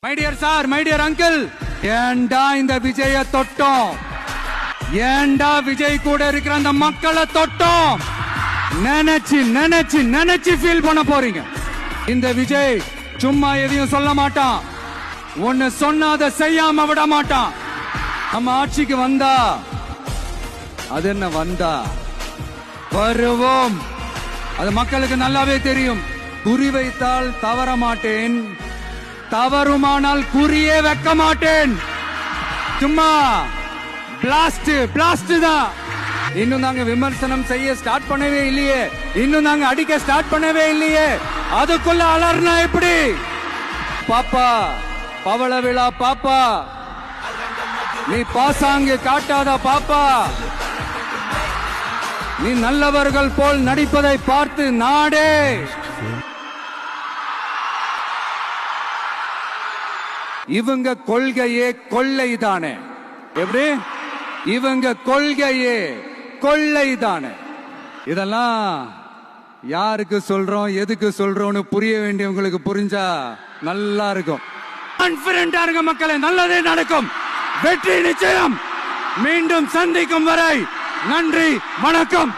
My dear sir, my dear uncle, ஏண்டா இந்த விஜய தொட்டோம்? ஏண்டா விஜய் கூட இருக்கிற அந்த மக்களை தொட்டோம்? நினைச்சு நினைச்சு நினைச்சு ஃபீல் பண்ண போறீங்க. இந்த விஜய் சும்மா எதையும் சொல்ல மாட்டான். ஒன்னு சொன்னா அதை செய்யாம விட மாட்டான். நம்ம ஆட்சிக்கு வந்தா அது என்ன வந்தா வருவோம். அது மக்களுக்கு நல்லாவே தெரியும். குறி வைத்தால் தவற மாட்டேன், தவறுமானால் குறியே வைக்க மாட்டேன். சும்மா பிளாஸ்ட் பிளாஸ்ட் தான். இன்னும் நாங்க விமர்சனம் செய்ய ஸ்டார்ட் பண்ணவே இல்லையே, இன்னும் நாங்க அடிக்க ஸ்டார்ட் பண்ணவே இல்லையே, அதுக்குள்ள அலர்னா எப்படி? பாப்பா பவள விழா பாப்பா, நீ பாசாங்கு காட்டாத பாப்பா. நீ நல்லவர்கள் போல் நடிப்பதை பார்த்து நாடே இவங்க கொள்கையே கொள்ளைதானே. எப்படி? இவங்க கொள்கையே கொள்ளைதானே. இதெல்லாம் யாருக்கு சொல்றோம், எதுக்கு சொல்றோம்னு புரிய வேண்டியவங்களுக்கு புரிஞ்சா நல்லா இருக்கும். கான்பிடென்டா இருக்க மக்களே, நல்லதே நடக்கும், வெற்றி நிச்சயம். மீண்டும் சந்திக்கும் வரை நன்றி, வணக்கம்.